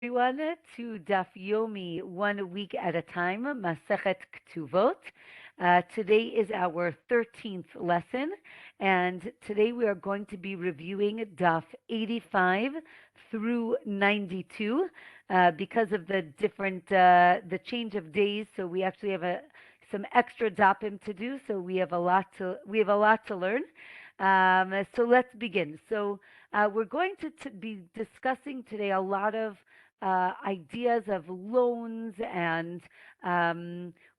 everyone to Daf Yomi, 1 week at a time, Masechet Ketubot. Today is our 13th lesson, and today we are going to be reviewing Daf 85 through 92 because of the change of days. So we actually have some extra dapim to do. So we have a lot to learn. So let's begin. We're going to be discussing today a lot of ideas of loans, and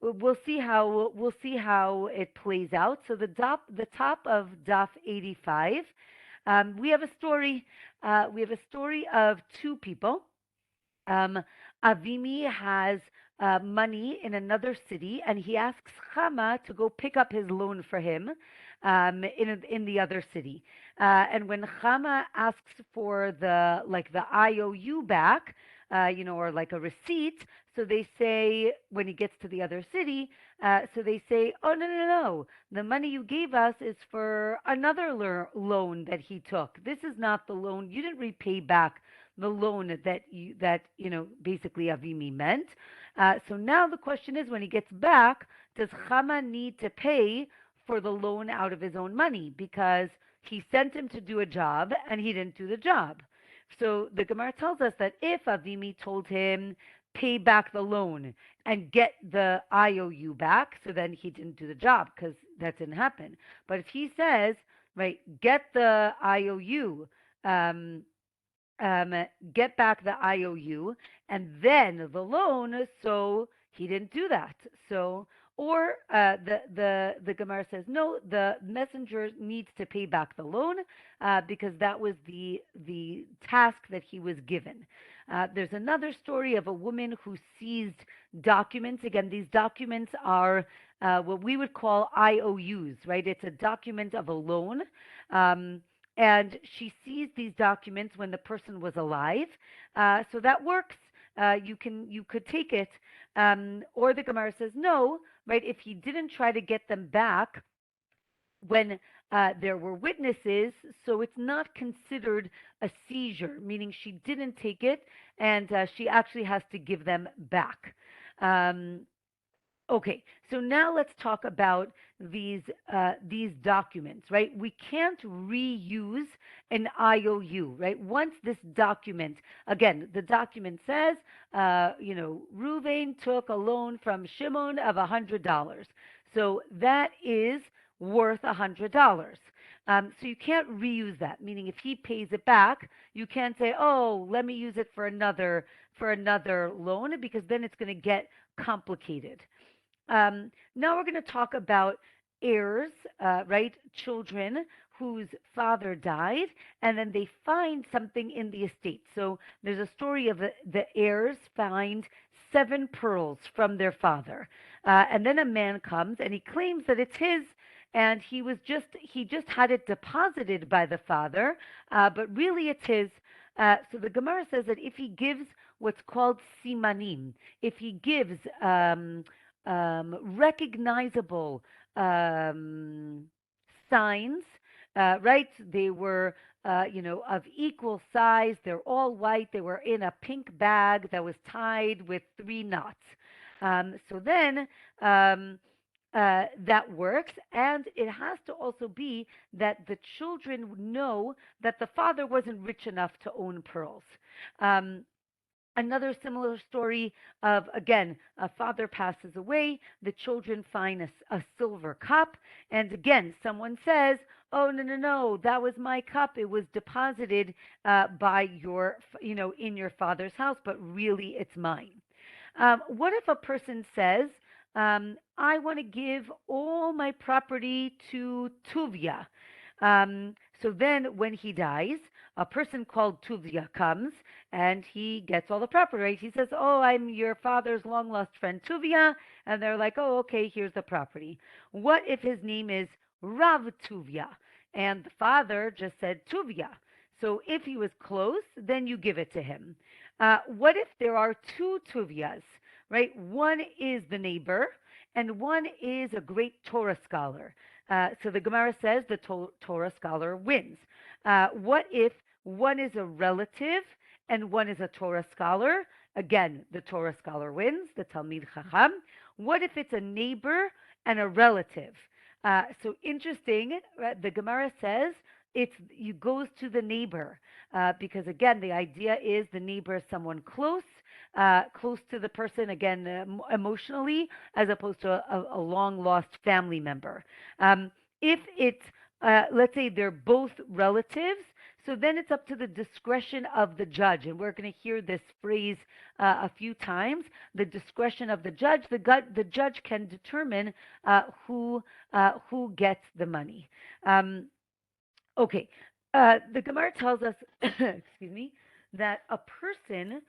we'll see how it plays out. So the top of Daf 85, we have a story. We have a story of two people. Um, Avimi has money in another city, and he asks Chama to go pick up his loan for him in the other city. And when Chama asks for the IOU back, or like a receipt, so they say when he gets to the other city, so they say, oh no, the money you gave us is for another loan that he took. This is not the loan. You didn't repay back the loan that basically Avimi meant. So now the question is, when he gets back, does Chama need to pay for the loan out of his own money, because he sent him to do a job and he didn't do the job? So the Gemara tells us that if Avimi told him pay back the loan and get the IOU back, so then he didn't do the job because that didn't happen. But if he says, right, get the IOU, um, get back the IOU and then the loan. So he didn't do that. So, or the Gemara says no, the messenger needs to pay back the loan because that was the task that he was given. There's another story of a woman who seized documents. Again, these documents are what we would call IOUs, right? It's a document of a loan. And she seized these documents when the person was alive. So that works. You could take it. Or the Gemara says no, right? If he didn't try to get them back when there were witnesses, so it's not considered a seizure, meaning she didn't take it, and she actually has to give them back. Um, Okay, so now let's talk about these documents, right? We can't reuse an IOU, right? Once this document, again, the document says, Ruvain took a loan from Shimon of $100, so that is worth $100. So you can't reuse that. Meaning, if he pays it back, you can't say, "Oh, let me use it for another loan," because then it's going to get complicated. Now we're going to talk about heirs, right? Children whose father died, and then they find something in the estate. So there's a story of the heirs find 7 pearls from their father, and then a man comes and he claims that it's his. And he just had it deposited by the father, but really it's his. So the Gemara says that if he gives what's called simanim, if he gives recognizable um, signs, right? They were, of equal size. They're all white. They were in a pink bag that was tied with 3 knots. So then that works, and it has to also be that the children know that the father wasn't rich enough to own pearls. Um, Another similar story of, again, a father passes away, the children find a silver cup, and again, someone says, oh, no, that was my cup. It was deposited by in your father's house, but really it's mine. What if a person says, I want to give all my property to Tuvia? So then when he dies, a person called Tuvia comes and he gets all the property, right? He says, oh, I'm your father's long lost friend Tuvia. And they're like, oh, okay, here's the property. What if his name is Rav Tuvia and the father just said Tuvia? So if he was close, then you give it to him. What if there are 2 Tuvias, right? One is the neighbor and one is a great Torah scholar. So the Gemara says the Torah scholar wins. What if one is a relative and one is a Torah scholar. Again, the Torah scholar wins, the Talmid Chacham. What if it's a neighbor and a relative? So interesting. The Gemara says it goes to the neighbor because again, the idea is the neighbor is someone close, close to the person again emotionally, as opposed to a long lost family member. If it's let's say they're both relatives, so then it's up to the discretion of the judge, and we're going to hear this phrase a few times. The discretion of the judge. The judge can determine who gets the money. Okay, the Gemara tells us, excuse me, that a person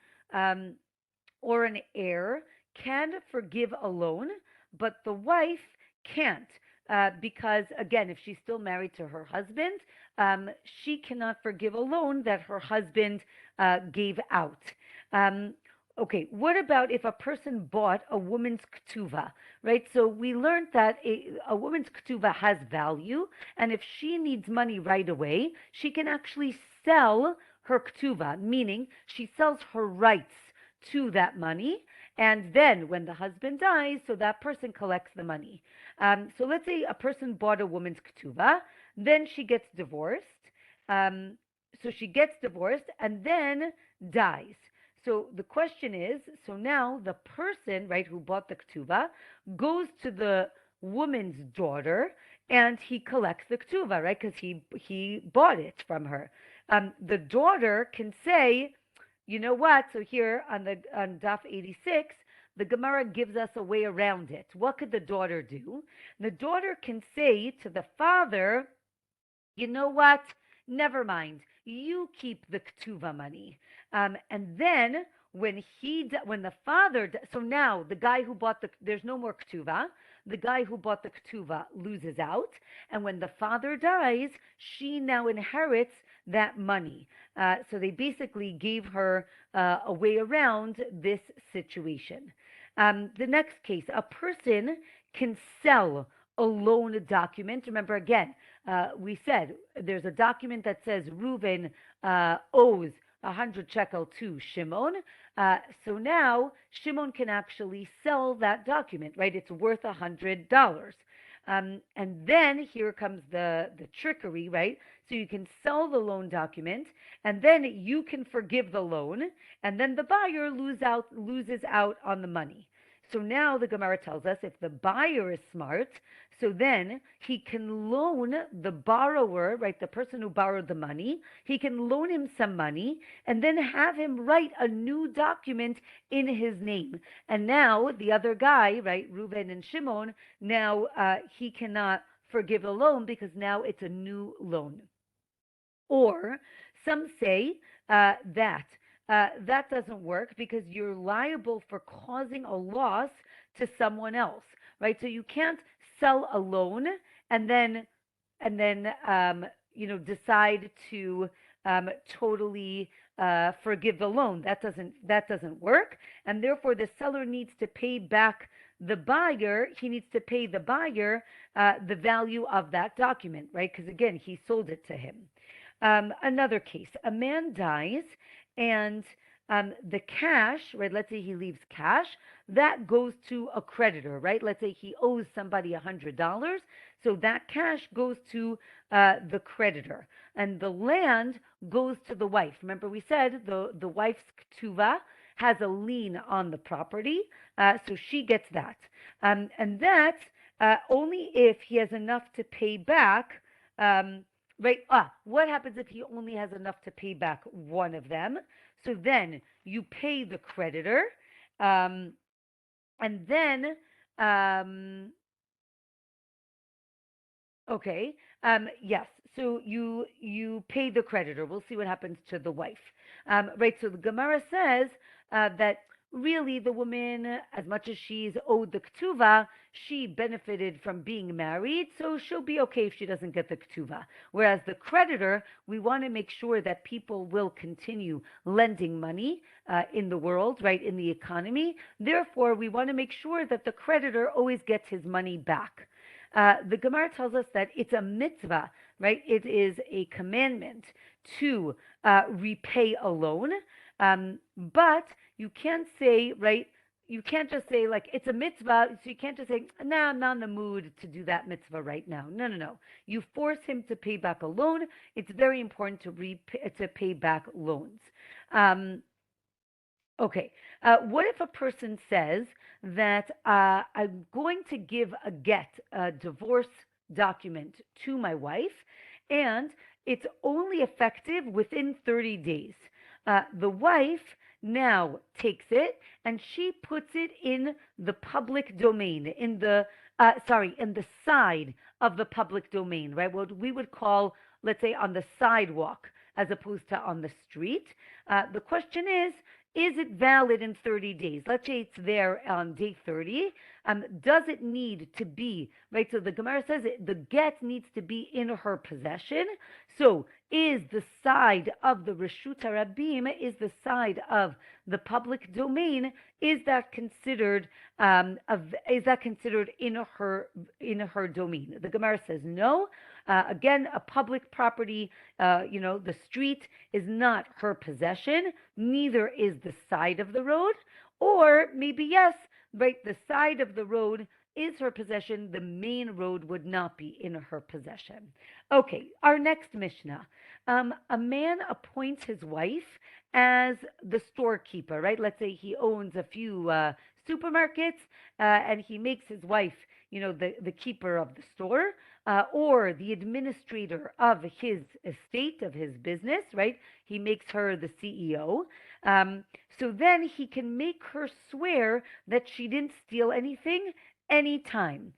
or an heir can forgive a loan, but the wife can't. Because again, if she's still married to her husband, she cannot forgive a loan that her husband gave out. Okay, what about if a person bought a woman's ketuva, right? So we learned that a woman's ketuva has value, and if she needs money right away, she can actually sell her ketuva, meaning she sells her rights to that money, and then when the husband dies, so that person collects the money. So let's say a person bought a woman's ketuva, then she gets divorced. So she gets divorced and then dies. So the question is, so now the person, right, who bought the ketuva goes to the woman's daughter and he collects the ketuva, right, because he bought it from her. The daughter can say, you know what? So here on Daf 86, the Gemara gives us a way around it. What could the daughter do? The daughter can say to the father, you know what? Never mind. You keep the ketuva money. And then when the father, so now the guy who bought there's no more ketuva. The guy who bought the ketuva loses out. And when the father dies, she now inherits that money. So they basically gave her a way around this situation. The next case, a person can sell a loan document. Remember, again, we said there's a document that says Reuben owes 100 shekel to Shimon. So now Shimon can actually sell that document, right? It's worth $100. And then here comes the trickery, right? So you can sell the loan document, and then you can forgive the loan, and then the buyer loses out on the money. So now the Gemara tells us if the buyer is smart, so then he can loan the borrower, right, the person who borrowed the money, he can loan him some money and then have him write a new document in his name. And now the other guy, right, Reuben and Shimon, now he cannot forgive the loan because now it's a new loan. Or some say that that doesn't work because you're liable for causing a loss to someone else, right? So you can't sell a loan and then decide to totally forgive the loan. That doesn't work, and therefore the seller needs to pay back the buyer. He needs to pay the buyer the value of that document, right? Because again, he sold it to him. Another case, a man dies and the cash, right? Let's say he leaves cash, that goes to a creditor, right? Let's say he owes somebody $100. So that cash goes to the creditor. And the land goes to the wife. Remember we said the wife's ketuva has a lien on the property, so she gets that. And that only if he has enough to pay back. Right? What happens if he only has enough to pay back one of them? So then you pay the creditor, and then okay, yes. So you pay the creditor. We'll see what happens to the wife, right? So the Gemara says that really the woman, as much as she's owed the ketuva, she benefited from being married, so she'll be okay if she doesn't get the ketuva. Whereas the creditor, we want to make sure that people will continue lending money in the world, right, in the economy. Therefore, we want to make sure that the creditor always gets his money back. The Gemara tells us that it's a mitzvah, right? It is a commandment to repay a loan. But you can't say, right? You can't just say like it's a mitzvah, so you can't just say, "Nah, I'm not in the mood to do that mitzvah right now." No, no, no. You force him to pay back a loan. It's very important to pay back loans. Um, Okay. What if a person says that I'm going to give a divorce document to my wife, and it's only effective within 30 days? The wife now takes it and she puts it in the public domain, in the side of the public domain, right? What we would call, let's say, on the sidewalk as opposed to on the street. The question is it valid in 30 days? Let's say it's there on day 30. Does it need to be, right? So the Gemara says the get needs to be in her possession. So is the side of the Reshut Rabim, is the side of the public domain, is that considered in her domain? The Gemara says no. Again, a public property, the street is not her possession, neither is the side of the road. Or maybe yes, right, the side of the road is her possession, the main road would not be in her possession. Okay, our next Mishnah. A man appoints his wife as the storekeeper, right? Let's say he owns a few supermarkets, and he makes his wife, the keeper of the store, or the administrator of his estate, of his business, right? He makes her the CEO. So then he can make her swear that she didn't steal anything anytime.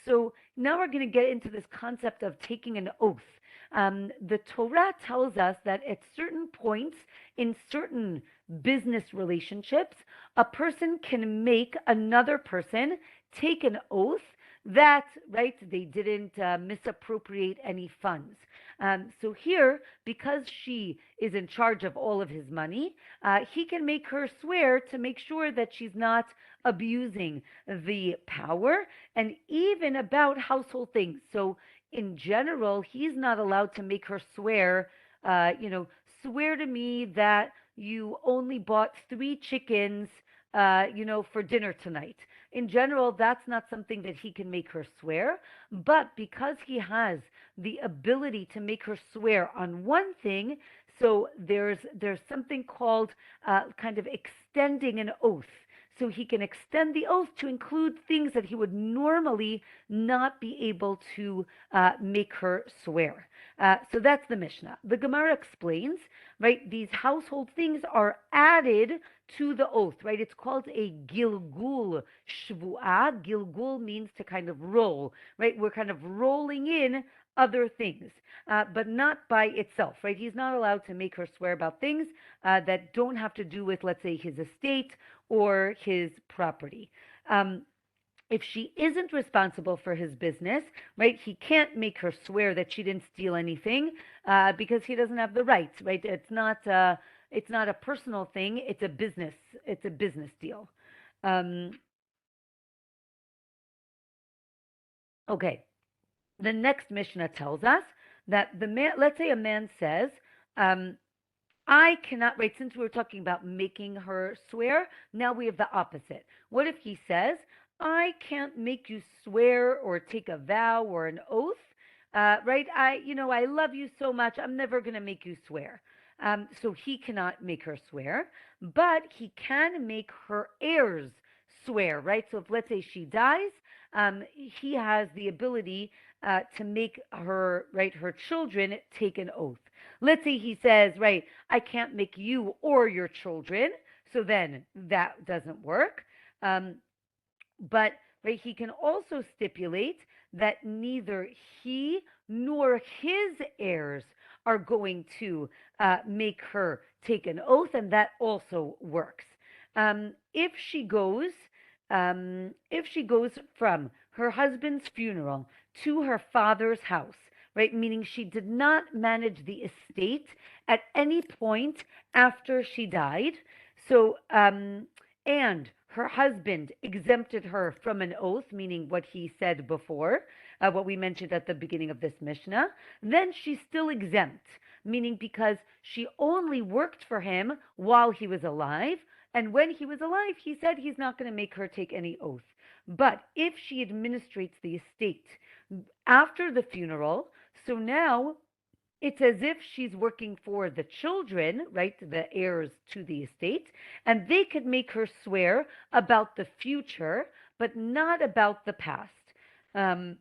So now we're going to get into this concept of taking an oath. The Torah tells us that at certain points in certain business relationships, a person can make another person take an oath that, right, they didn't misappropriate any funds. So here, because she is in charge of all of his money, he can make her swear to make sure that she's not abusing the power, and even about household things. So in general, he's not allowed to make her swear, swear to me that you only bought 3 chickens, for dinner tonight. In general, that's not something that he can make her swear. But because he has the ability to make her swear on one thing, so there's something called kind of extending an oath. So he can extend the oath to include things that he would normally not be able to make her swear. So that's the Mishnah. The Gemara explains, right, these household things are added to the oath, right? It's called a gilgul shvu'ah. Gilgul means to kind of roll, right? We're kind of rolling in other things, but not by itself, right? He's not allowed to make her swear about things that don't have to do with, let's say, his estate or his property. If she isn't responsible for his business, right, he can't make her swear that she didn't steal anything because he doesn't have the rights, right? It's not a personal thing. It's a business deal. Okay. The next Mishnah tells us that the man, let's say a man says, I cannot, right, since we were talking about making her swear, now we have the opposite. What if he says, I can't make you swear or take a vow or an oath, right? I love you so much, I'm never going to make you swear. So he cannot make her swear, but he can make her heirs swear, right? So if, let's say, she dies, he has the ability to make her, right, her children take an oath. Let's say he says, right, I can't make you or your children, so then that doesn't work. But right, he can also stipulate that neither he nor his heirs are going to make her take an oath, and that also works. If she goes from her husband's funeral to her father's house, right, meaning she did not manage the estate at any point after she died, so and her husband exempted her from an oath, meaning what he said before, what we mentioned at the beginning of this Mishnah, then she's still exempt. meaning because she only worked for him while he was alive, and when he was alive, he said he's not going to make her take any oath. But if she administrates the estate after the funeral, so now it's as if she's working for the children, right, the heirs to the estate, and they could make her swear about the future, but not about the past. Um,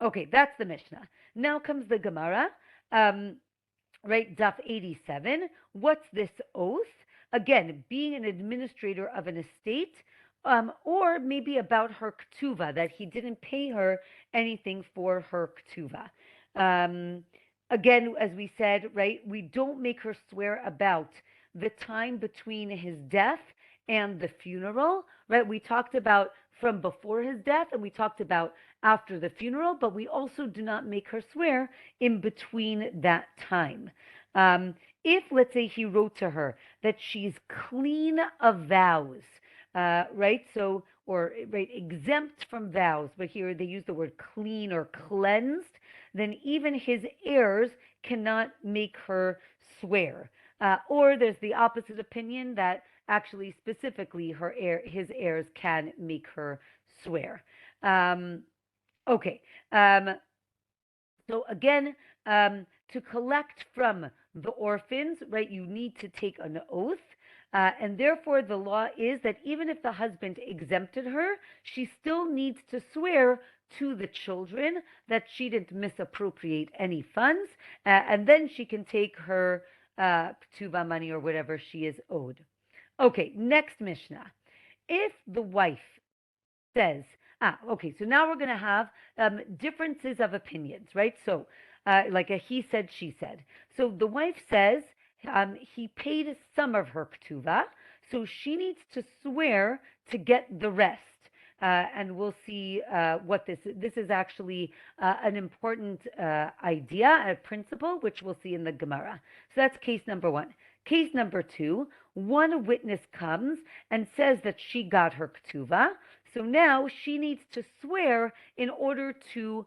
okay, that's the Mishnah. Now comes the Gemara, um, right, Daf 87. What's this oath? Again, being an administrator of an estate, or maybe about her ketuva, that he didn't pay her anything for her ketuva. Um, Again, as we said, right, we don't make her swear about the time between his death and the funeral, right? We talked about from before his death and we talked about after the funeral, but we also do not make her swear in between that time. If, let's say, he wrote to her that she's clean of vows, right? So, or right, exempt from vows, but here they use the word clean or cleansed, then even his heirs cannot make her swear. Or there's the opposite opinion that actually specifically his heirs can make her swear. Okay. So again, to collect from the orphans, right, you need to take an oath. And therefore, the law is that even if the husband exempted her, she still needs to swear to the children that she didn't misappropriate any funds, and then she can take her ketuva money or whatever she is owed. Okay, next Mishnah. If the wife says, okay, so now we're going to have differences of opinions, right? So, like a he said, she said. So the wife says he paid some of her ketuva, so she needs to swear to get the rest. And we'll see what this is actually an important idea, a principle, which we'll see in the Gemara. So that's case number one. Case number two, one witness comes and says that she got her ketuva. So now she needs to swear in order to,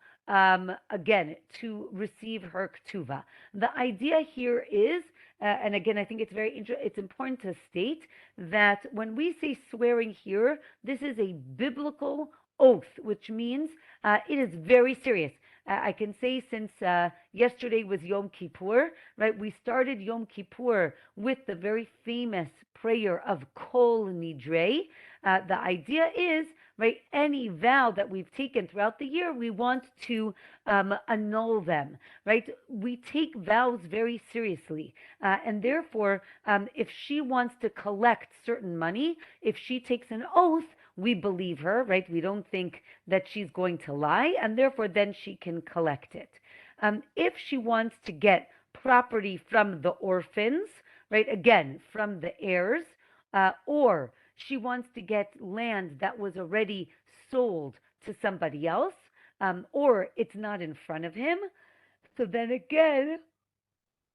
again, to receive her ketuva. The idea here is, and again, I think it's important to state that when we say swearing here, this is a biblical oath, which means it is very serious. I can say since yesterday was Yom Kippur, right? We started Yom Kippur with the very famous prayer of Kol Nidre. The idea is, right, any vow that we've taken throughout the year, we want to annul them, right? We take vows very seriously. And therefore, if she wants to collect certain money, if she takes an oath, we believe her, right? We don't think that she's going to lie, and therefore then she can collect it. If she wants to get property from the orphans, right, again, from the heirs, or she wants to get land that was already sold to somebody else, or it's not in front of him, so then again,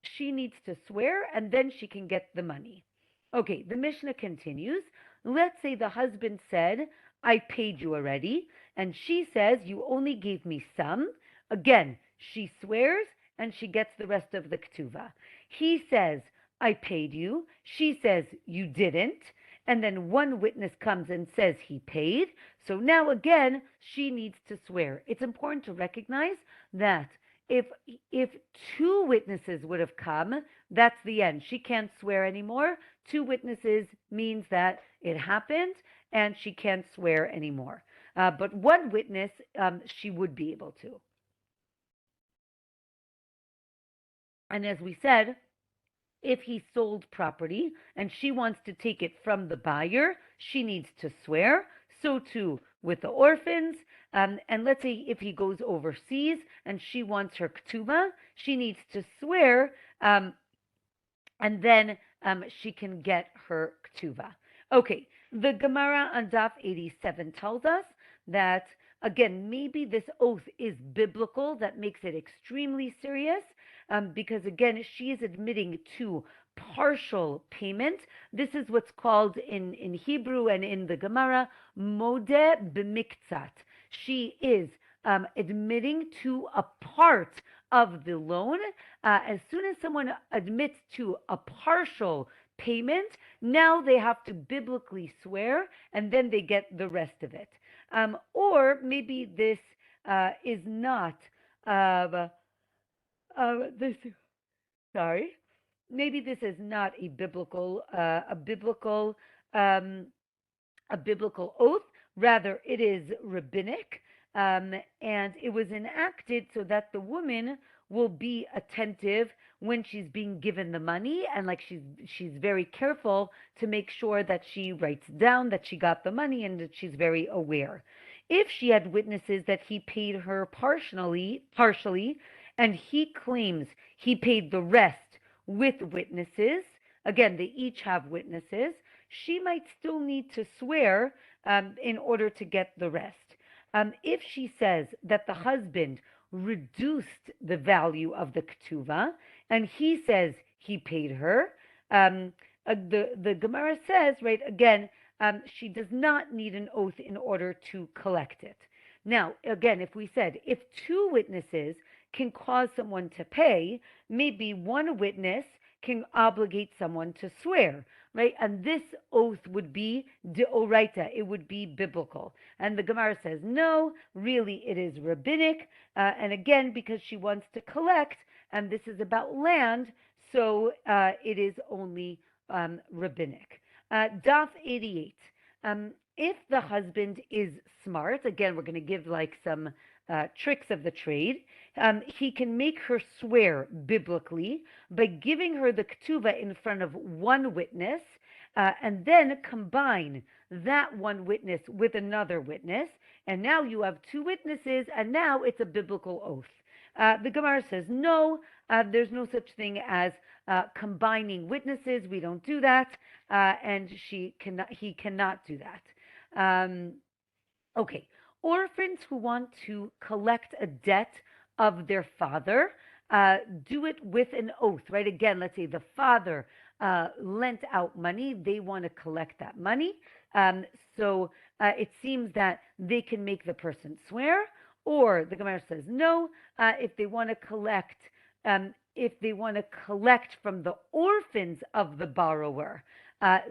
she needs to swear and then she can get the money. Okay, the Mishnah continues. Let's say the husband said, I paid you already, and she says, you only gave me some. Again, she swears and she gets the rest of the ketuva. He says, I paid you. She says, you didn't. And then one witness comes and says he paid. So now again, she needs to swear. It's important to recognize that if two witnesses would have come, that's the end. She can't swear anymore. Two witnesses means that it happened and she can't swear anymore. But one witness, she would be able to. And as we said, if he sold property and she wants to take it from the buyer, she needs to swear. So too with the orphans. And let's say if he goes overseas and she wants her ketuva, she needs to swear, and then she can get her ketuva. Okay, the Gemara on Daf 87 tells us that, again, maybe this oath is biblical, that makes it extremely serious, because, again, she is admitting to partial payment. This is what's called in Hebrew and in the Gemara, modeh b'miktzat. She is admitting to a part of the loan. As soon as someone admits to a partial payment, now they have to biblically swear, and then they get the rest of it. Or maybe this is not uh, this. Sorry, maybe this is not um, a biblical oath. Rather, it is rabbinic, and it was enacted so that the woman will be attentive when she's being given the money, and like she's very careful to make sure that she writes down that she got the money and that she's very aware. If she had witnesses that he paid her partially, and he claims he paid the rest with witnesses, again, they each have witnesses, she might still need to swear in order to get the rest. If she says that the husband reduced the value of the ketuva and he says he paid her, the Gemara says, right, again, she does not need an oath in order to collect it. Now, again, if we said if two witnesses can cause someone to pay, maybe one witness can obligate someone to swear, right? And this oath would be deoraita, it would be biblical. And the Gemara says, no, really it is rabbinic. And again, because she wants to collect, and this is about land, so it is only rabbinic. Daf 88. If the husband is smart, again, we're going to give like some tricks of the trade. He can make her swear biblically by giving her the ketuva in front of one witness, and then combine that one witness with another witness, and now you have two witnesses, and now it's a biblical oath. The Gemara says no, there's no such thing as combining witnesses. We don't do that, and he cannot do that. Okay, orphans who want to collect a debt of their father do it with an oath, right? Again, let's say the father lent out money, they want to collect that money. So it seems that they can make the person swear, or the Gemara says no, if they want to collect. If they want to collect from the orphans of the borrower,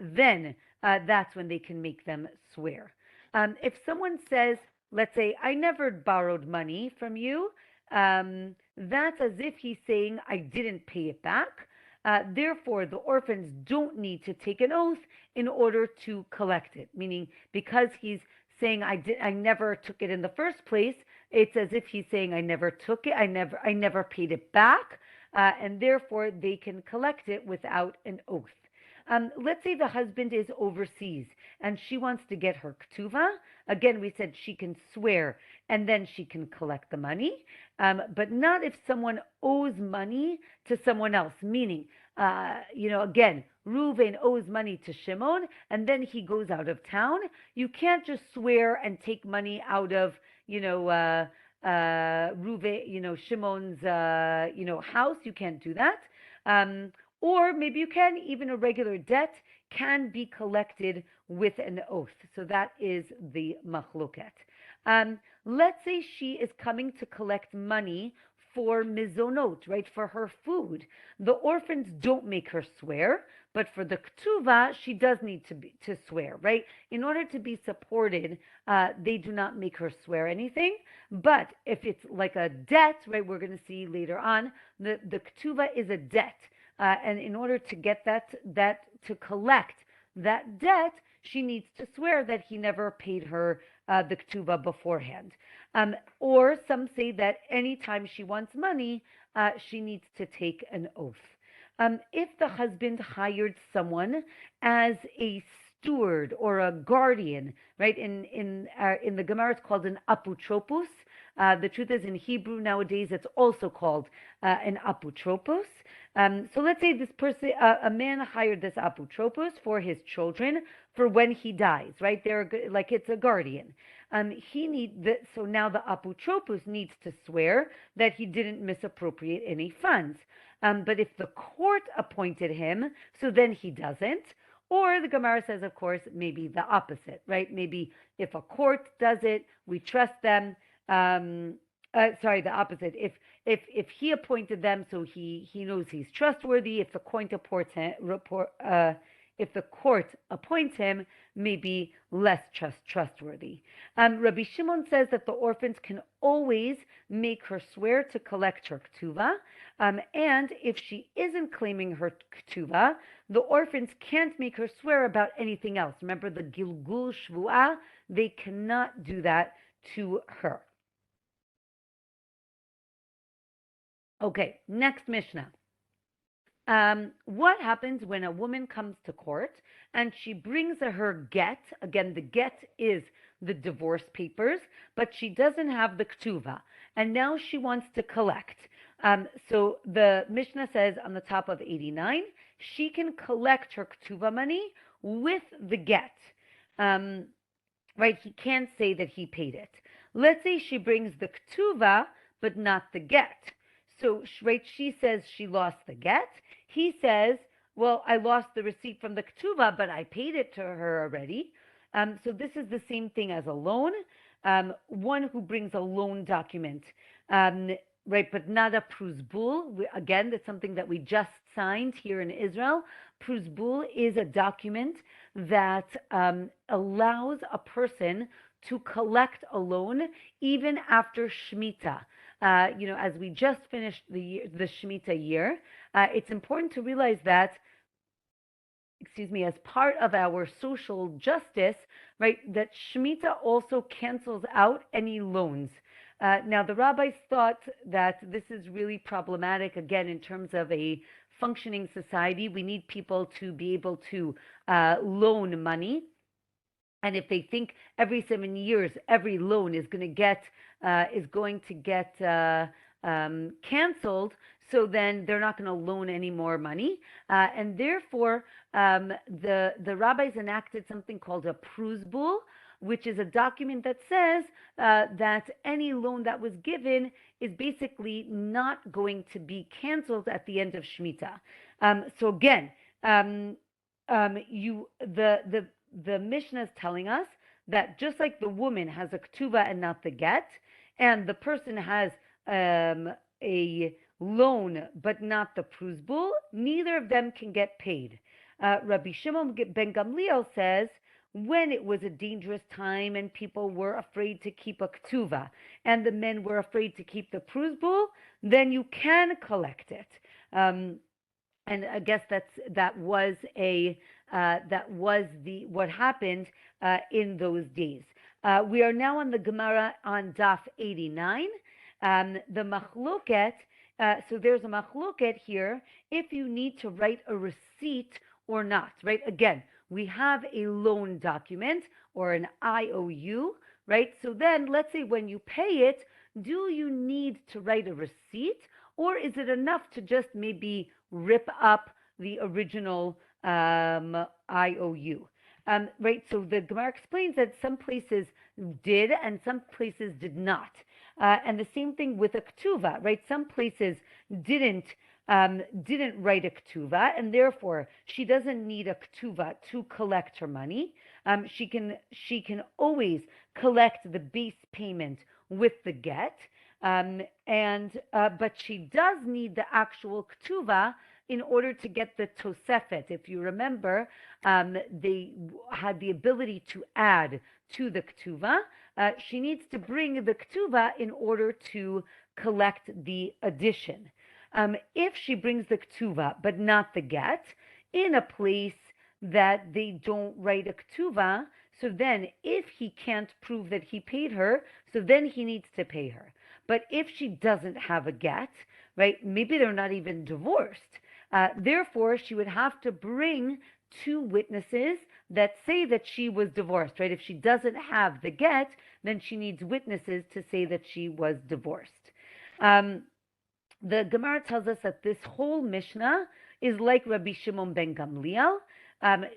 then that's when they can make them swear. If someone says, let's say, I never borrowed money from you, that's as if he's saying, I didn't pay it back. Therefore, the orphans don't need to take an oath in order to collect it, meaning because he's saying I never took it in the first place, it's as if he's saying I never took it, I never paid it back, and therefore they can collect it without an oath. Let's say the husband is overseas and she wants to get her ketuva. Again, we said she can swear and then she can collect the money, but not if someone owes money to someone else, meaning, again, Reuven owes money to Shimon and then he goes out of town. You can't just swear and take money out of, Reuven, Shimon's, house. You can't do that. Or maybe you can, even a regular debt can be collected with an oath. So that is the machloket. Let's say she is coming to collect money for mizonot, right, for her food. The orphans don't make her swear, but for the ketuva, she does need to swear, right? In order to be supported, they do not make her swear anything. But if it's like a debt, right, we're going to see later on, the ketuva is a debt. And in order to get that to collect that debt, she needs to swear that he never paid her the ketuva beforehand. Or some say that anytime she wants money, she needs to take an oath. If the husband hired someone as a steward or a guardian, right? In the Gemara, it's called an apotropos. The truth is, in Hebrew nowadays, it's also called an apotropos. So let's say this person, a man hired this apotropos for his children for when he dies, right? They're like it's a guardian. So now the apotropos needs to swear that he didn't misappropriate any funds. But if the court appointed him, so then he doesn't. Or the Gemara says, of course, maybe the opposite, right? Maybe if a court does it, we trust them. sorry, the opposite. If he appointed them, so he knows he's trustworthy. If the court appoints him, if the court appoints him, maybe less trustworthy. Rabbi Shimon says that the orphans can always make her swear to collect her ketuva, and if she isn't claiming her ketuva, the orphans can't make her swear about anything else. Remember the gilgul shvuah; they cannot do that to her. Okay, next Mishnah. What happens when a woman comes to court and she brings her get? Again, the get is the divorce papers, but she doesn't have the ketuva, and now she wants to collect. So the Mishnah says on the top of 89, she can collect her ketuva money with the get. Right? He can't say that he paid it. Let's say she brings the ketuva, but not the get. So, right, she says she lost the get. He says, well, I lost the receipt from the ketuva, but I paid it to her already. So this is the same thing as a loan. One who brings a loan document, right, but not a pruzbul. Again, that's something that we just signed here in Israel. Pruzbul is a document that allows a person to collect a loan even after Shemitah. As we just finished the Shemitah year, it's important to realize that, as part of our social justice, right, that Shemitah also cancels out any loans. Now, the rabbis thought that this is really problematic, again, in terms of a functioning society. We need people to be able to loan money. And if they think every 7 years every loan is going to get canceled, so then they're not going to loan any more money, and therefore the rabbis enacted something called a pruzbul, which is a document that says that any loan that was given is basically not going to be canceled at the end of Shemitah. So again, the Mishnah is telling us that just like the woman has a ketuva and not the get, and the person has a loan but not the pruzbul, neither of them can get paid. Rabbi Shimon ben Gamliel says, when it was a dangerous time and people were afraid to keep a ketuva and the men were afraid to keep the pruzbul, then you can collect it. And I guess that was what happened in those days. We are now on the Gemara on Daf 89. The machloket. So there's a machloket here if you need to write a receipt or not. Right? Again, we have a loan document or an IOU. Right? So then, let's say when you pay it, do you need to write a receipt, or is it enough to just maybe rip up the original IOU? Right, so the Gemara explains that some places did and some places did not. And the same thing with a ketuva, right? Some places didn't write a ketuva, and therefore she doesn't need a ketuva to collect her money. She can always collect the base payment with the get, but she does need the actual ketuva in order to get the tosefet. If you remember, they had the ability to add to the ketuva. She needs to bring the ketuva in order to collect the addition. If she brings the ketuva but not the get, in a place that they don't write a ketuva, so then if he can't prove that he paid her, so then he needs to pay her. But if she doesn't have a get, right, maybe they're not even divorced. Therefore, she would have to bring two witnesses that say that she was divorced, right? If she doesn't have the get, then she needs witnesses to say that she was divorced. The Gemara tells us that this whole Mishnah is like Rabbi Shimon ben Gamliel.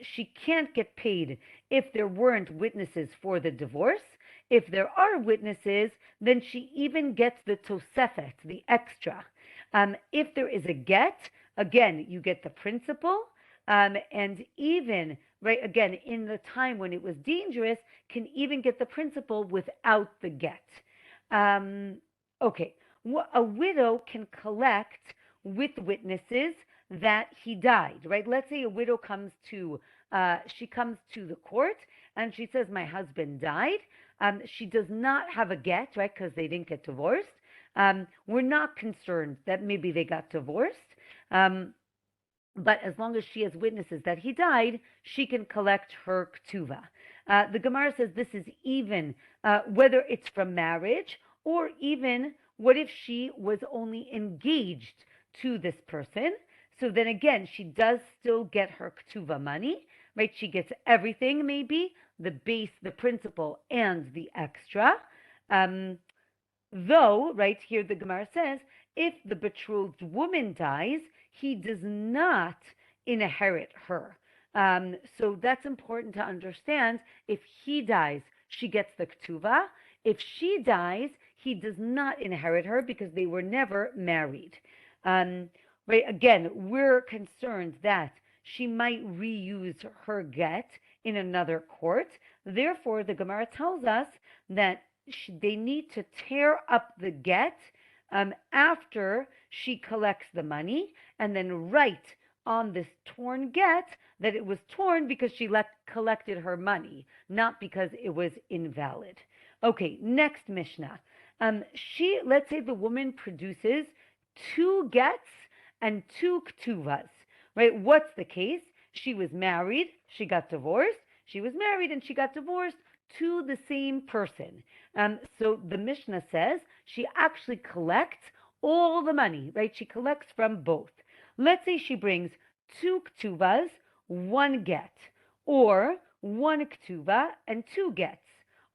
She can't get paid if there weren't witnesses for the divorce. If there are witnesses, then she even gets the tosefet, the extra. If there is a get, again, you get the principal, and even, right, again, in the time when it was dangerous, can even get the principal without the get. Okay, a widow can collect with witnesses that he died, right? Let's say a widow comes to, she comes to the court and she says, "My husband died." She does not have a get, right? Because they didn't get divorced. We're not concerned that maybe they got divorced. But as long as she has witnesses that he died, she can collect her ketuva. The Gemara says this is even whether it's from marriage or even what if she was only engaged to this person. So then again, she does still get her ketuva money, right? She gets everything, maybe the base, the principal, and the extra. Um, Though, right here, the Gemara says, if the betrothed woman dies, he does not inherit her. So that's important to understand. If he dies, she gets the ketuva. If she dies, he does not inherit her because they were never married. Right? Again, we're concerned that she might reuse her get in another court. Therefore, the Gemara tells us that they need to tear up the get after she collects the money and then write on this torn get that it was torn because she collected her money, not because it was invalid. Okay, next Mishnah. Let's say the woman produces two gets and two ketuvas, right? What's the case? She was married, she got divorced. She was married and she got divorced to the same person. So the Mishnah says she actually collects all the money, right? She collects from both. Let's say she brings two ketuvas, one get, or one ketuva and two gets,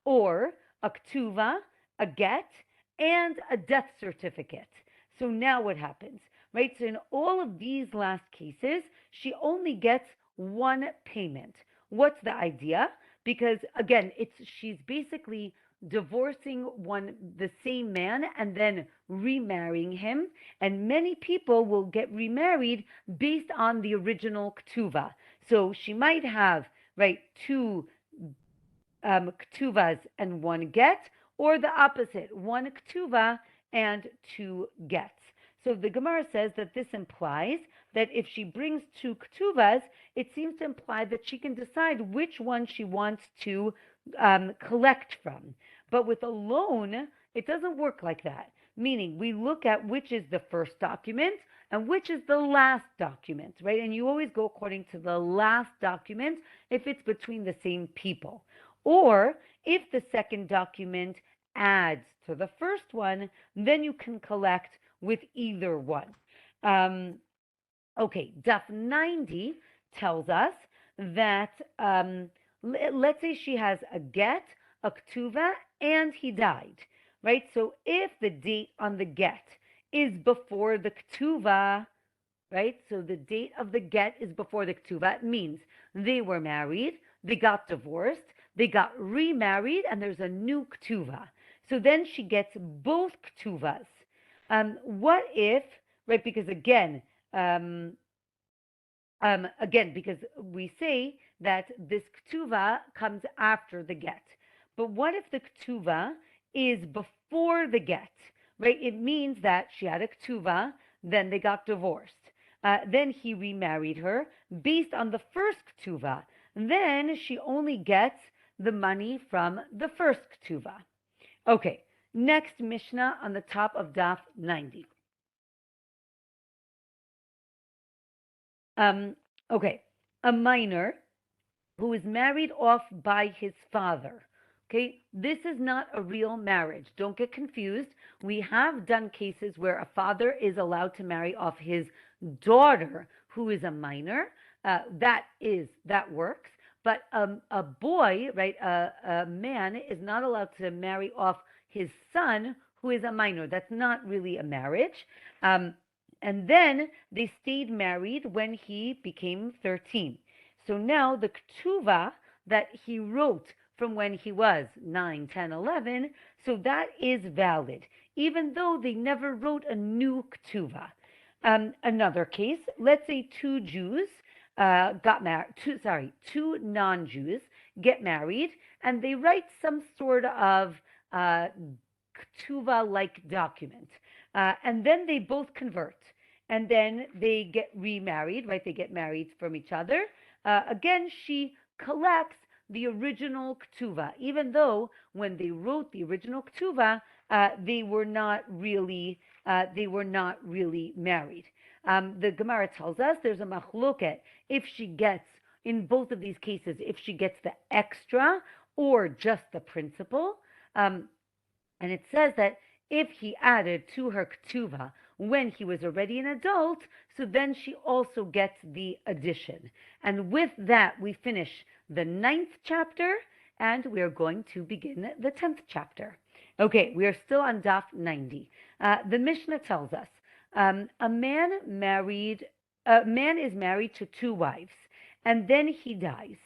or a ketuva, a get, and a death certificate. So now what happens, right? So in all of these last cases, she only gets one payment. What's the idea? Because again, she's basically divorcing the same man and then remarrying him, and many people will get remarried based on the original ketuva. So she might have, right, two ketuvas and one get, or the opposite, one ketuva and two gets. So the Gemara says that this implies that if she brings two ketuvas, it seems to imply that she can decide which one she wants to collect from. But with a loan, it doesn't work like that. Meaning, we look at which is the first document and which is the last document, right? And you always go according to the last document if it's between the same people. Or if the second document adds to the first one, then you can collect with either one. Okay, Daf 90 tells us that let's say she has a get, a ketuva, and he died, right? So if the date on the get is before the ketuva, right? So the date of the get is before the ketuva. It means they were married, they got divorced, they got remarried, and there's a new ketuva. So then she gets both ketuvas. What if, right? Because again, because we say that this ketuva comes after the get. But what if the ketuva is before the get, right? It means that she had a ketuva, then they got divorced. Then he remarried her based on the first ketuva. Then she only gets the money from the first ketuva. Okay, next Mishnah on the top of Daf 90. Okay, a minor who is married off by his father. Okay, this is not a real marriage. Don't get confused. We have done cases where a father is allowed to marry off his daughter who is a minor. That works. But a boy, right, a man is not allowed to marry off his son who is a minor. That's not really a marriage. And then they stayed married when he became 13. So now the ketuva that he wrote from when he was 9, 10, 11, so that is valid, even though they never wrote a new ketuva. Another case, let's say two Jews got married, two non-Jews get married, and they write some sort of ketuva-like document. And then they both convert. And then they get remarried, right? They get married from each other. Again, she collects the original ketuva, even though when they wrote the original ketuva, they were not really married. The Gemara tells us there's a machloket if she gets, in both of these cases, if she gets the extra or just the principal. And it says that if he added to her ketuva when he was already an adult, so then she also gets the addition. And with that, we finish the 9th chapter, and we are going to begin the 10th chapter. Okay, we are still on Daf 90. The Mishnah tells us a man is married to 2 wives, and then he dies.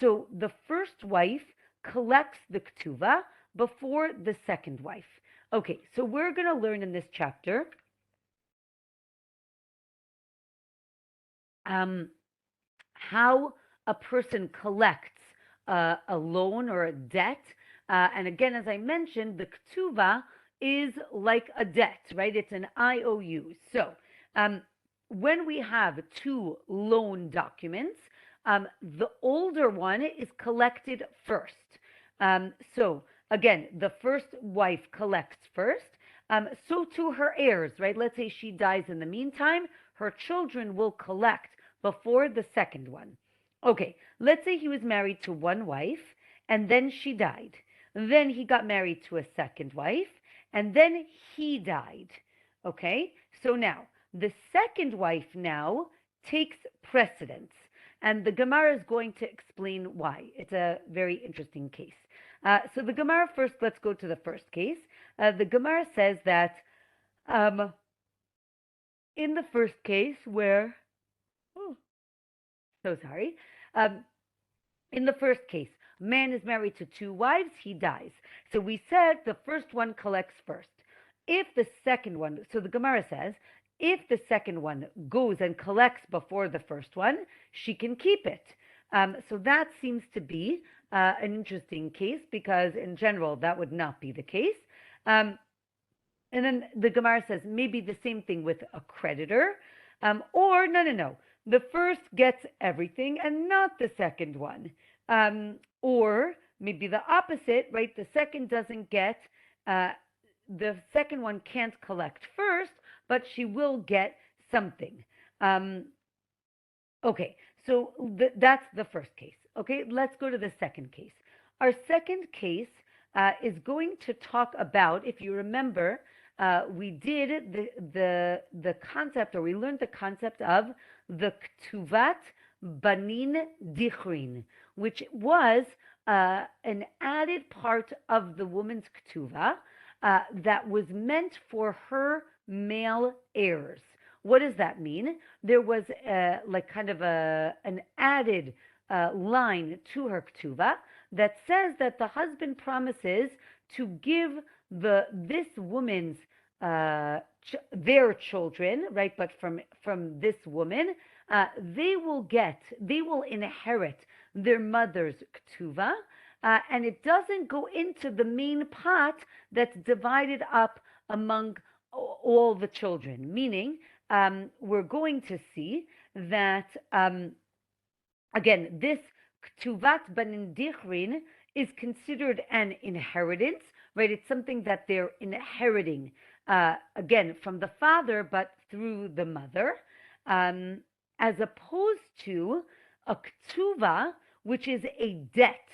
So the first wife collects the ketuva before the second wife. Okay, so we're going to learn in this chapter how a person collects a loan or a debt. And again, as I mentioned, the ketuva is like a debt, right? It's an IOU. So when we have 2 loan documents, the older one is collected first. So again, the first wife collects first. So too her heirs, right? Let's say she dies in the meantime, her children will collect before the second one. Okay, let's say he was married to 1 wife, and then she died. Then he got married to a second wife, and then he died. Okay, so now the second wife now takes precedence. And the Gemara is going to explain why. It's a very interesting case. So the Gemara first, let's go to the first case. The Gemara says that in the first case where, in the first case, man is married to 2 wives, he dies. So we said the first one collects first. If the second one, so the Gemara says, if the second one goes and collects before the first one, she can keep it. So that seems to be an interesting case because in general that would not be the case. And then the Gemara says maybe the same thing with a creditor, or no. The first gets everything and not the second one. Or maybe the opposite, right? The second doesn't get, the second one can't collect first, but she will get something. Okay, so that's the first case. Okay, let's go to the second case. Our second case is going to talk about, if you remember, we did the concept, or we learned the concept of the ketuvat banin dichrin, which was an added part of the woman's ketuva that was meant for her male heirs. What does that mean? There was like kind of an added line to her ketuva that says that the husband promises to give this woman's their children, right? But from this woman, they will inherit their mother's ketuva, and it doesn't go into the main pot that's divided up among all the children. Meaning, we're going to see that again, this ketuvat banin dichrin is considered an inheritance, right? It's something that they're inheriting, again, from the father, but through the mother, as opposed to a ketuva, which is a debt,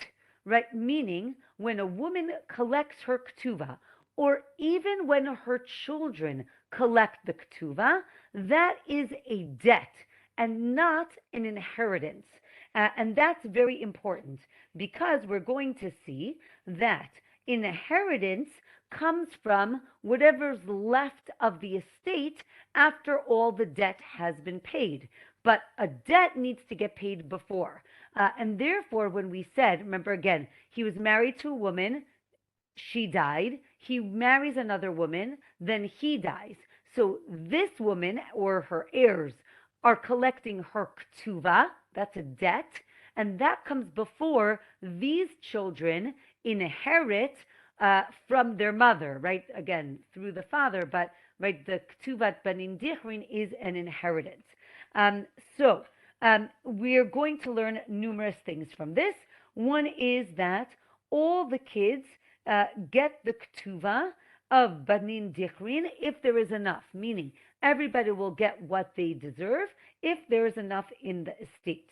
right? Meaning, when a woman collects her ketuva, or even when her children collect the ketuva, that is a debt and not an inheritance. And that's very important because we're going to see that inheritance comes from whatever's left of the estate after all the debt has been paid. But a debt needs to get paid before. And therefore, when we said, remember again, he was married to a woman, she died, he marries another woman, then he dies. So this woman or her heirs are collecting her ketuva, that's a debt, and that comes before these children inherit from their mother, right? Again, through the father, but right, the ketuvat banim dichrin is an inheritance. Um, so we're going to learn numerous things from this. One is that all the kids get the ketuva of banim dichrin if there is enough, meaning everybody will get what they deserve if there is enough in the estate.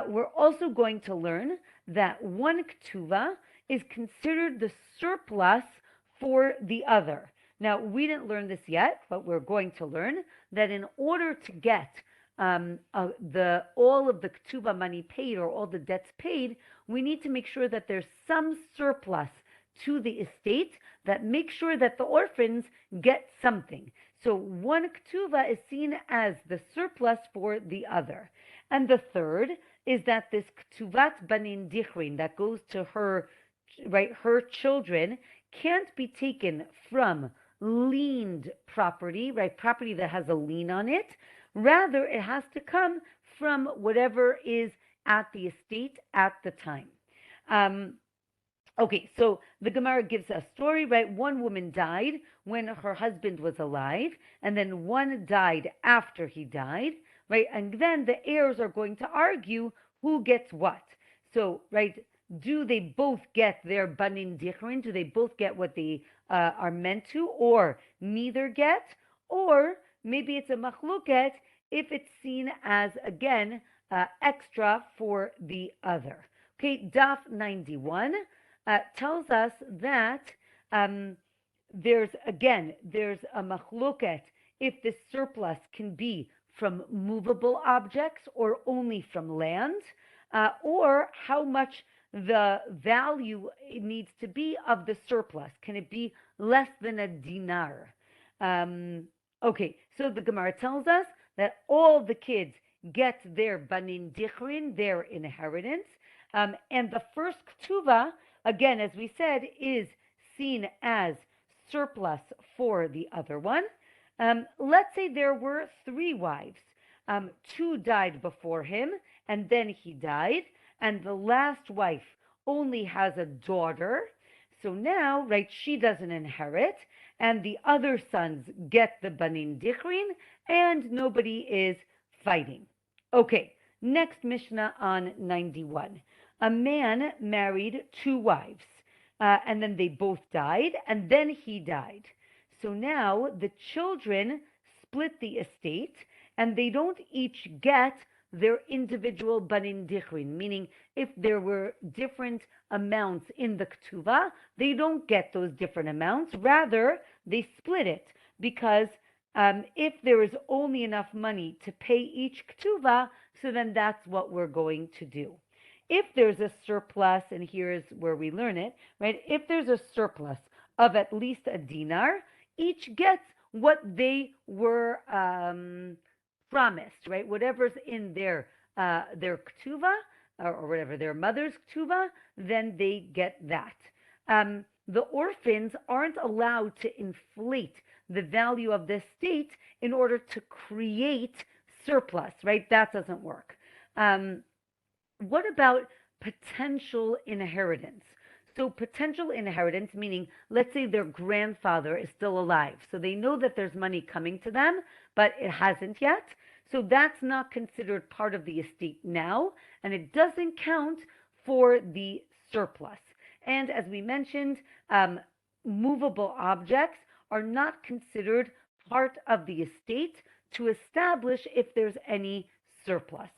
We're also going to learn that one ketuva is considered the surplus for the other. Now, we didn't learn this yet, but we're going to learn that in order to get all of the ketuva money paid or all the debts paid, we need to make sure that there's some surplus to the estate that makes sure that the orphans get something. So one ketuva is seen as the surplus for the other. And the third is that this ketuvat banin dichrin that goes to her, right, her children, can't be taken from liened property, right, property that has a lien on it. Rather, it has to come from whatever is at the estate at the time. Okay, so the Gemara gives a story, right? One woman died when her husband was alive, and then one died after he died, right? And then the heirs are going to argue who gets what. So, right, do they both get their banin dichrin? Do they both get what they are meant to, or neither get? Or maybe it's a machluket if it's seen as, again, extra for the other. Okay, Daf 91 tells us that there's a machloket if the surplus can be from movable objects or only from land, or how much the value needs to be of the surplus. Can it be less than a dinar? Okay, so the Gemara tells us that all the kids get their banin dichrin, their inheritance, and the first ketuva, again, as we said, is seen as surplus for the other one. Let's say there were 3 wives. 2 died before him, and then he died, and the last wife only has a daughter. So now, right, she doesn't inherit, and the other sons get the banin dichrin, and nobody is fighting. Okay, next Mishnah on 91. A man married 2 wives, and then they both died, and then he died. So now the children split the estate, and they don't each get their individual banin dichrin, meaning if there were different amounts in the ketuva, they don't get those different amounts. Rather, they split it, because if there is only enough money to pay each ketuva, so then that's what we're going to do. If there's a surplus, and here's where we learn it, right? If there's a surplus of at least a dinar, each gets what they were promised, right? Whatever's in their ketuva, or whatever, their mother's ketuva, then they get that. The orphans aren't allowed to inflate the value of the estate in order to create surplus, right? That doesn't work. What about potential inheritance? So potential inheritance, meaning let's say their grandfather is still alive. So they know that there's money coming to them, but it hasn't yet. So that's not considered part of the estate now, and it doesn't count for the surplus. And as we mentioned, movable objects are not considered part of the estate to establish if there's any surplus.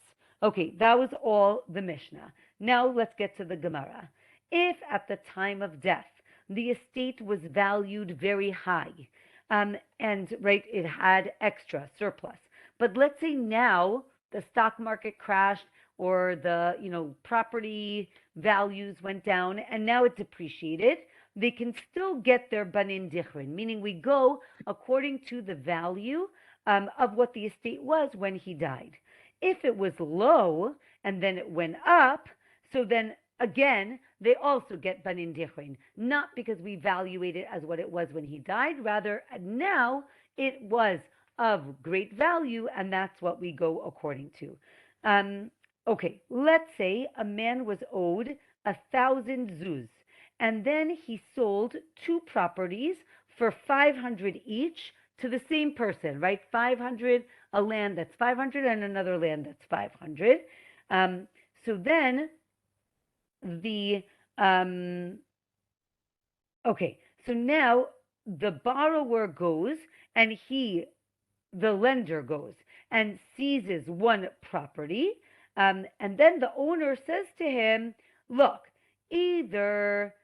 Okay, that was all the Mishnah. Now let's get to the Gemara. If at the time of death the estate was valued very high, and right, it had extra surplus, but let's say now the stock market crashed, or the property values went down, and now it depreciated, they can still get their banin dichrin, meaning we go according to the value of what the estate was when he died. If it was low and then it went up, so then again, they also get banin dichrin, not because we evaluate it as what it was when he died, rather now it was of great value, and that's what we go according to. Okay, let's say a man was owed 1,000 zuz, and then he sold two properties for 500 each to the same person, right? 500, a land that's 500 and another land that's 500. So then the okay, so now the borrower goes and the lender goes and seizes one property, and then the owner says to him, look, either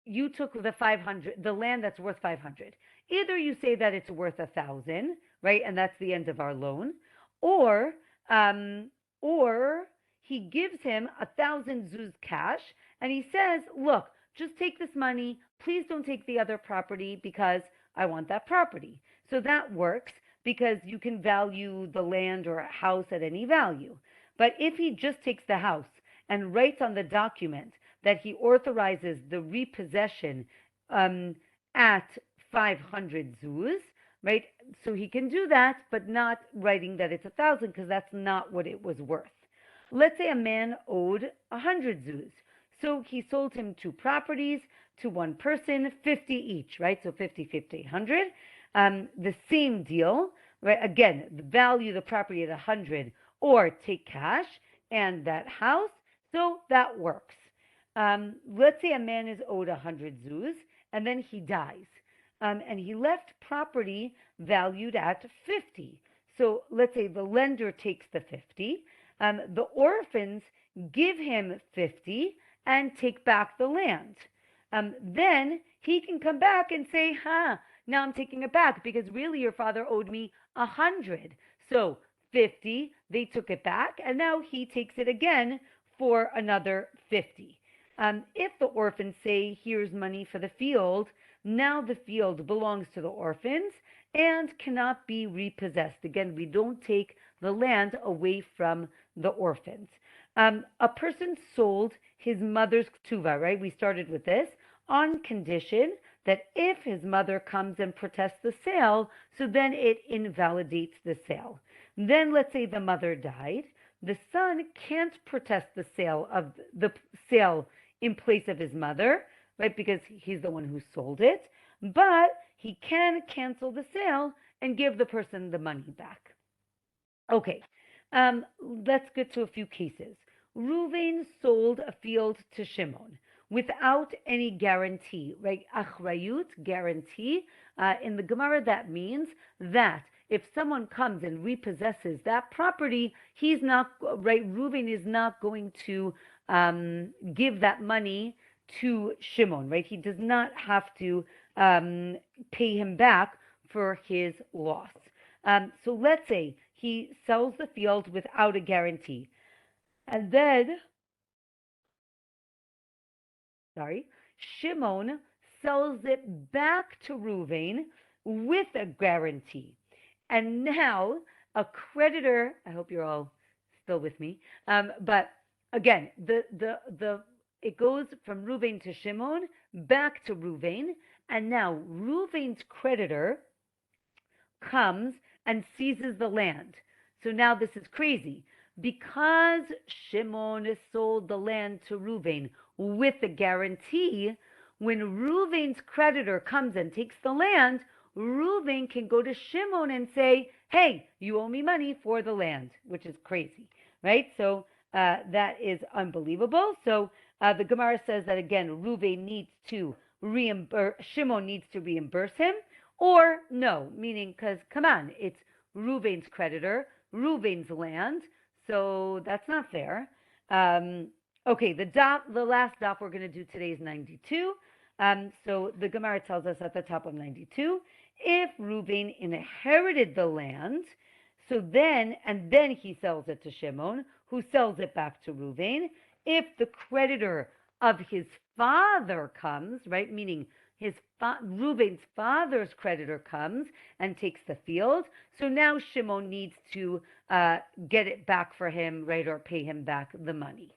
you took the 500, the land that's worth 500. Either you say that it's worth 1,000, right, and that's the end of our loan, or um, or he gives him 1,000 zuz cash, and he says, "Look, just take this money. Please don't take the other property because I want that property." So that works because you can value the land or a house at any value. But if he just takes the house and writes on the document that he authorizes the repossession at 500 zuz, right? So he can do that, but not writing that it's 1,000 because that's not what it was worth. Let's say a man owed 100 zuz. So he sold him two properties to one person, 50 each, right? So 50, 50, 100. The same deal, right? Again, value the property at 100 or take cash and that house. So that works. Let's say a man is owed 100 zuz and then he dies. And he left property valued at 50. So let's say the lender takes the 50. The orphans give him 50 and take back the land. Then he can come back and say, now I'm taking it back because really your father owed me 100. So 50, they took it back, and now he takes it again for another 50. If the orphans say, here's money for the field, now the field belongs to the orphans and cannot be repossessed. Again, we don't take the land away from the orphans. A person sold his mother's ketuva, right? We started with this, on condition that if his mother comes and protests the sale, so then it invalidates the sale. Then let's say the mother died. The son can't protest the sale in place of his mother, right? Because he's the one who sold it, but he can cancel the sale and give the person the money back. Okay, let's get to a few cases. Reuven sold a field to Shimon without any guarantee, right? Achrayut, guarantee. In the Gemara, that means that if someone comes and repossesses that property, he's not, right? Reuven is not going to give that money to Shimon, right? He does not have to pay him back for his loss. So let's say he sells the field without a guarantee. And then, Shimon sells it back to Reuven with a guarantee. And now a creditor, I hope you're all still with me, but again, it goes from Reuven to Shimon, back to Reuven, and now Reuven's creditor comes and seizes the land. So now this is crazy. Because Shimon sold the land to Reuven with a guarantee, when Reuven's creditor comes and takes the land, Reuven can go to Shimon and say, hey, you owe me money for the land, which is crazy, right? So that is unbelievable. So the Gemara says that, again, Reuven needs to Shimon needs to reimburse him, or no, meaning because, come on, it's Reuven's creditor, Reuven's land, so that's not fair. Okay, the last daf we're going to do today is 92. So the Gemara tells us at the top of 92, if Reuven inherited the land, then he sells it to Shimon, who sells it back to Reuven. If the creditor of his father comes, right, meaning Reuven's father's creditor comes and takes the field, so now Shimon needs to get it back for him, right, or pay him back the money.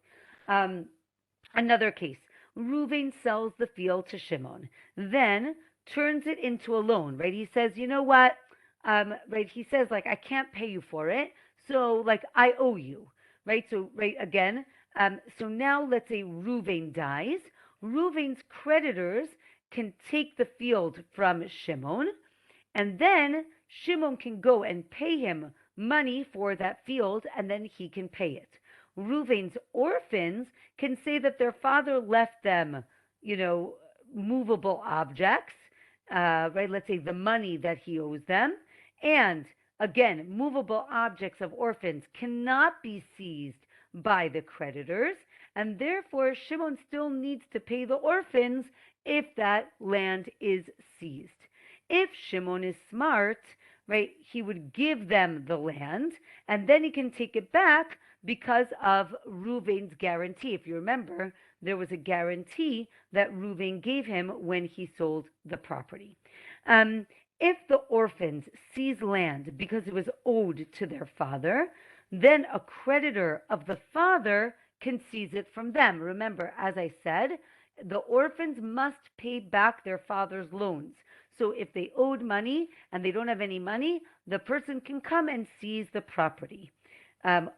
Another case, Reuven sells the field to Shimon, then turns it into a loan, right? He says, you know what, right, he says, like, I can't pay you for it, so, like, I owe you, right? So, right, again, so now let's say Reuven dies. Reuven's creditors can take the field from Shimon, and then Shimon can go and pay him money for that field, and then he can pay it. Reuven's orphans can say that their father left them, you know, movable objects, right? Let's say the money that he owes them. And again, movable objects of orphans cannot be seized by the creditors, and therefore Shimon still needs to pay the orphans if that land is seized. If Shimon is smart, right, he would give them the land and then he can take it back because of Reuven's guarantee. If you remember, there was a guarantee that Reuven gave him when he sold the property. If the orphans seize land because it was owed to their father, then a creditor of the father can seize it from them. Remember, as I said, the orphans must pay back their father's loans. So if they owed money and they don't have any money, the person can come and seize the property.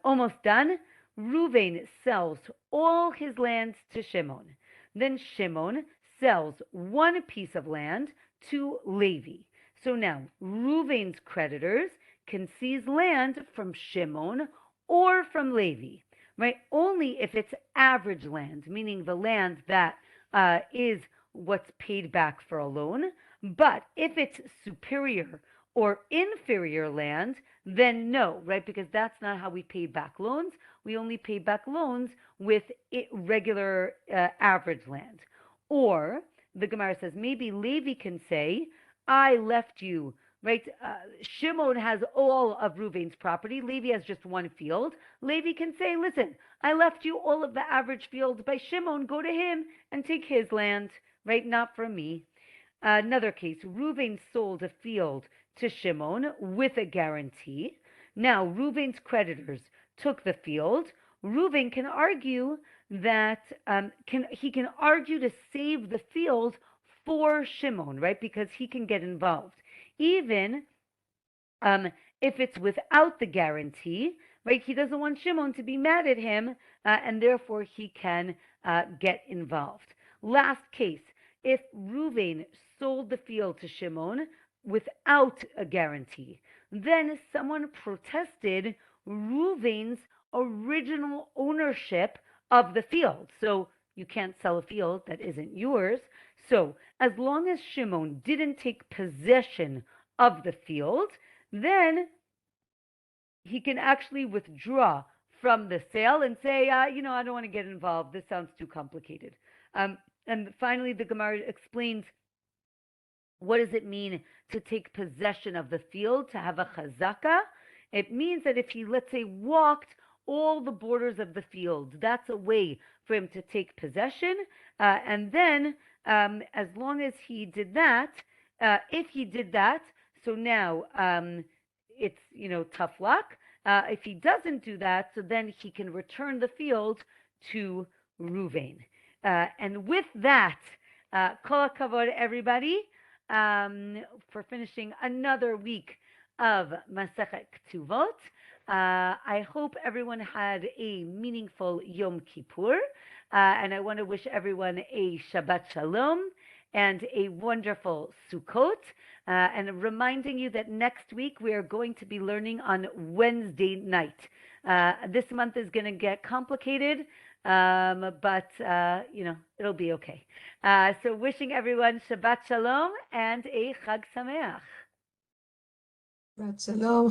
Almost done. Reuven sells all his lands to Shimon. Then Shimon sells one piece of land to Levi. So now Reuven's creditors can seize land from Shimon or from Levi, right? Only if it's average land, meaning the land that is what's paid back for a loan. But if it's superior or inferior land, then no, right? Because that's not how we pay back loans. We only pay back loans with regular average land. Or the Gemara says maybe Levi can say, I left you, right? Shimon has all of Reuven's property. Levi has just one field. Levi can say, listen, I left you all of the average fields by Shimon. Go to him and take his land, right? Not from me. Another case, Reuven sold a field to Shimon with a guarantee. Now, Reuven's creditors took the field. Reuven can argue that he can argue to save the field for Shimon, right? Because he can get involved, even if it's without the guarantee, right? He doesn't want Shimon to be mad at him, and therefore he can get involved. Last case, if Reuven sold the field to Shimon without a guarantee, then someone protested Reuven's original ownership of the field. So you can't sell a field that isn't yours. So as long as Shimon didn't take possession of the field, then he can actually withdraw from the sale and say, I don't want to get involved. This sounds too complicated. And finally, the Gemara explains what does it mean to take possession of the field, to have a chazaka. It means that if he, let's say, walked all the borders of the field, that's a way for him to take possession. And then, as long as he did that, if he did that, so now it's, tough luck. If he doesn't do that, so then he can return the field to Reuven. And with that, kol hakavod, everybody, for finishing another week of Masechet Ketubot. I hope everyone had a meaningful Yom Kippur, and I want to wish everyone a Shabbat Shalom and a wonderful Sukkot, and reminding you that next week we are going to be learning on Wednesday night. This month is going to get complicated, but it'll be okay. So wishing everyone Shabbat Shalom and a Chag Sameach. Shabbat Shalom.